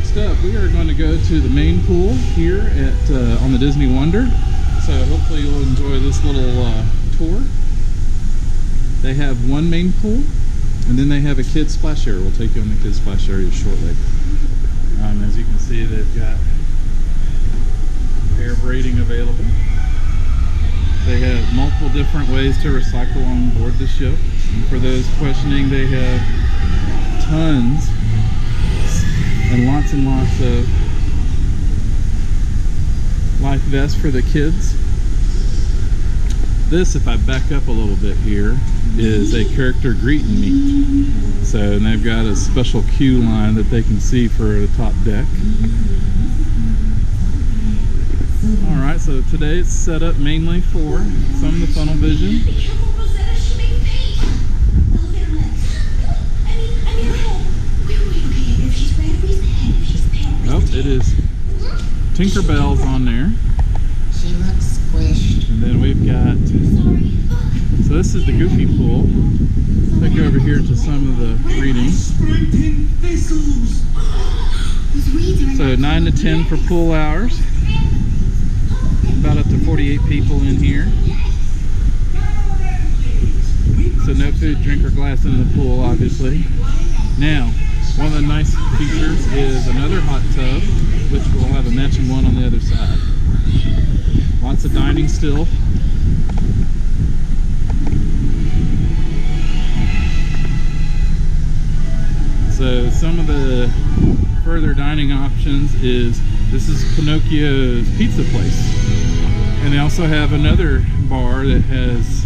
next up, we are going to go to the main pool here at on the Disney Wonder. So hopefully you'll enjoy this little tour. They have one main pool, and then they have a kids splash area. We'll take you on the kids splash area shortly. As you can see, they've got air braiding available. They have multiple different ways to recycle on board the ship. And for those questioning, they have tons and lots of life vests for the kids. This, if I back up a little bit here, is a character greet and meet. So, and they've got a special queue line that they can see for the top deck. Alright, so today it's set up mainly for some of the funnel vision. Oh, it is Tinkerbell's on there. She looks squished. And then we've got, so this is the Goofy pool. Take you over here to some of the readings. So 9 to 10 for pool hours. About up to 48 people in here. So no food, drink, or glass in the pool, obviously. Now, one of the nice features is another hot tub, which will have a matching one on the other side. Lots of dining still. So some of the further dining options is, this is Pinocchio's pizza place. And they also have another bar that has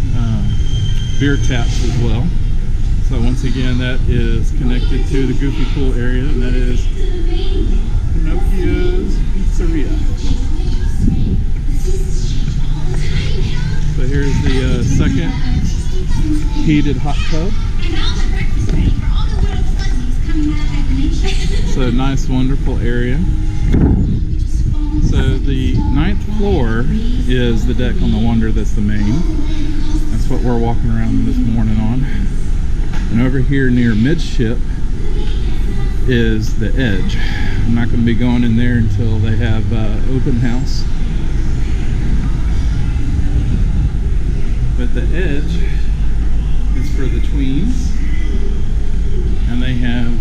beer taps as well. So once again, that is connected to the Goofy pool area, and that is Pinocchio's Pizzeria. So here's the second heated hot tub. So nice, wonderful area. So the 9th floor is the deck on the Wonder. That's the main. That's what we're walking around this morning on. And over here near midship is the Edge. I'm not going to be going in there until they have open house. But the Edge is for the tweens, and they have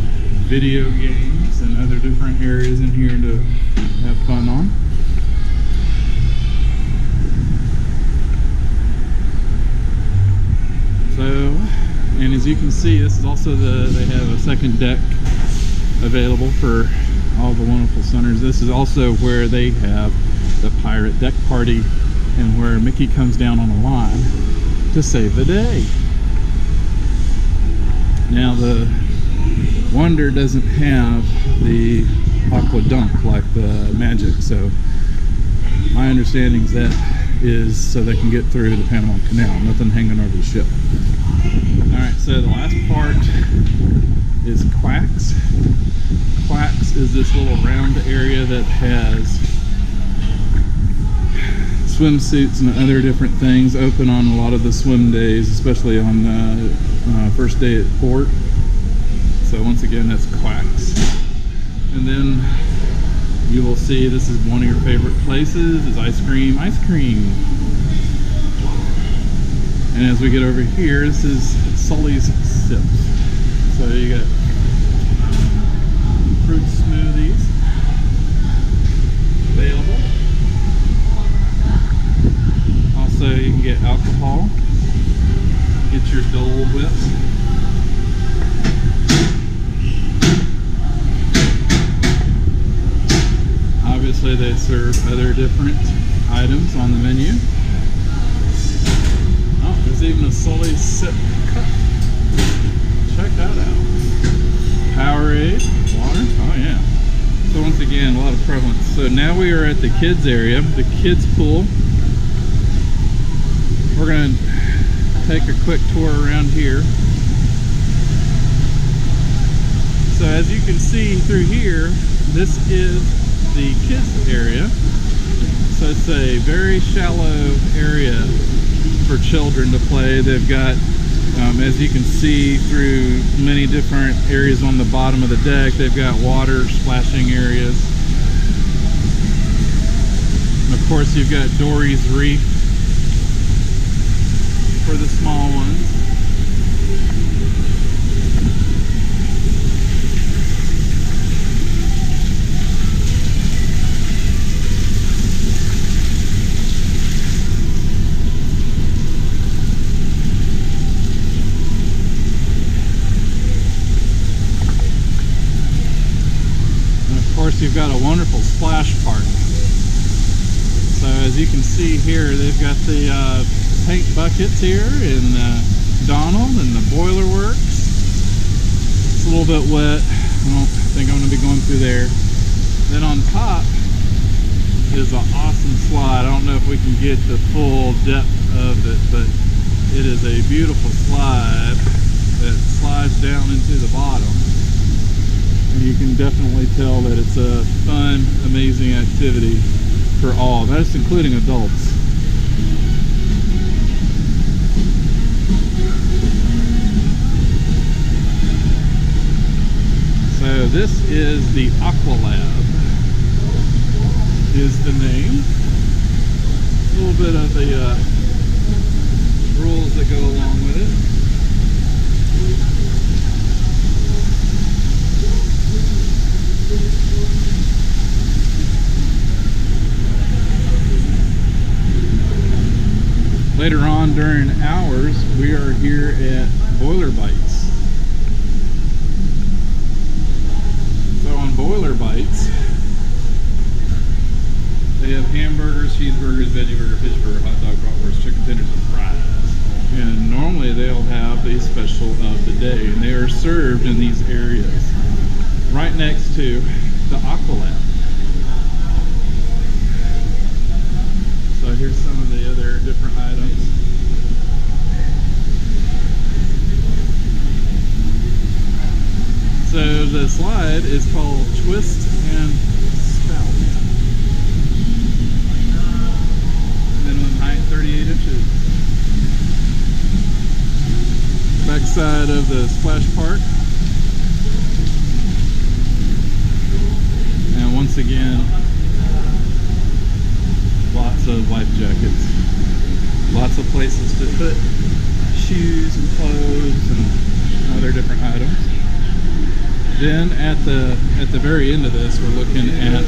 video games and other different areas in here to have fun on. So, and as you can see, this is also they have a second deck available for all the wonderful centers. This is also where they have the pirate deck party, and where Mickey comes down on a line to save the day. Now the Wonder doesn't have the aqua dunk like the Magic, so my understanding is that is so they can get through the Panama Canal, nothing hanging over the ship. Alright, so the last part is Quacks. Quacks is this little round area that has swimsuits and other different things open on a lot of the swim days, especially on the first day at port. So once again, that's Quacks. And then you will see this is one of your favorite places, is ice cream. And as we get over here, this is Sully's Sips. So you got fruit smoothies available. Also, you can get alcohol, get your Dole Whips. Obviously, they serve other different items on the menu. Oh, there's even a Sully Sip cup. Check that out. Powerade, water. Oh yeah. So once again, a lot of prevalence. So now we are at the kids area, the kids pool. We're going to take a quick tour around here. So as you can see through here, this is the kids area. So it's a very shallow area for children to play. They've got As you can see through many different areas on the bottom of the deck, they've got water splashing areas. And of course, you've got Dory's Reef for the small ones. You've got a wonderful splash park. So as you can see here, they've got the paint buckets here in Donald and the boiler works. It's a little bit wet. I don't think I'm going to be going through there. Then on top is an awesome slide. I don't know if we can get the full depth of it, but it is a beautiful slide that slides down into the bottom. You can definitely tell that it's a fun, amazing activity for all. That's including adults. So this is the Aqua Lab, is the name. A little bit of the rules that go along with it. Later on during hours, we are here at Boiler Bites. So on Boiler Bites, they have hamburgers, cheeseburgers, veggie burger, fish burger, hot dog, bratwurst, chicken tenders, and fries. And normally they'll have the special of the day, and they are served in these areas right next to the Aqua Lab. So here's some of the other different items. So the slide is called Twist and Spout. Minimum height 38 inches. Backside of the splash park. And once again, lots of life jackets. Lots of places to put shoes and clothes and other different items. Then at the very end of this, we're looking at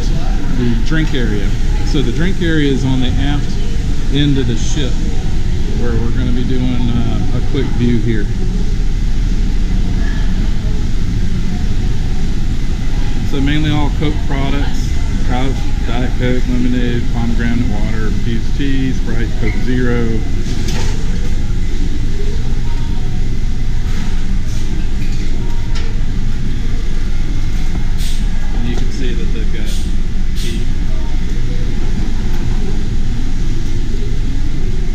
the drink area. So the drink area is on the aft end of the ship, where we're going to be doing a quick view here. So mainly all Coke products, Diet Coke, lemonade, pomegranate water, Fused tea, Sprite, Coke Zero. And you can see that they've got tea.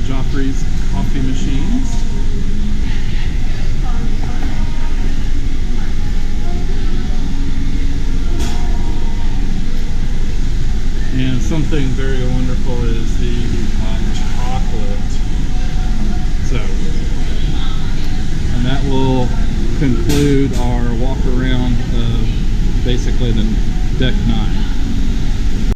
Joffrey's coffee machines. And something very wonderful is the hot chocolate. So, and that will conclude our walk around of basically the deck 9.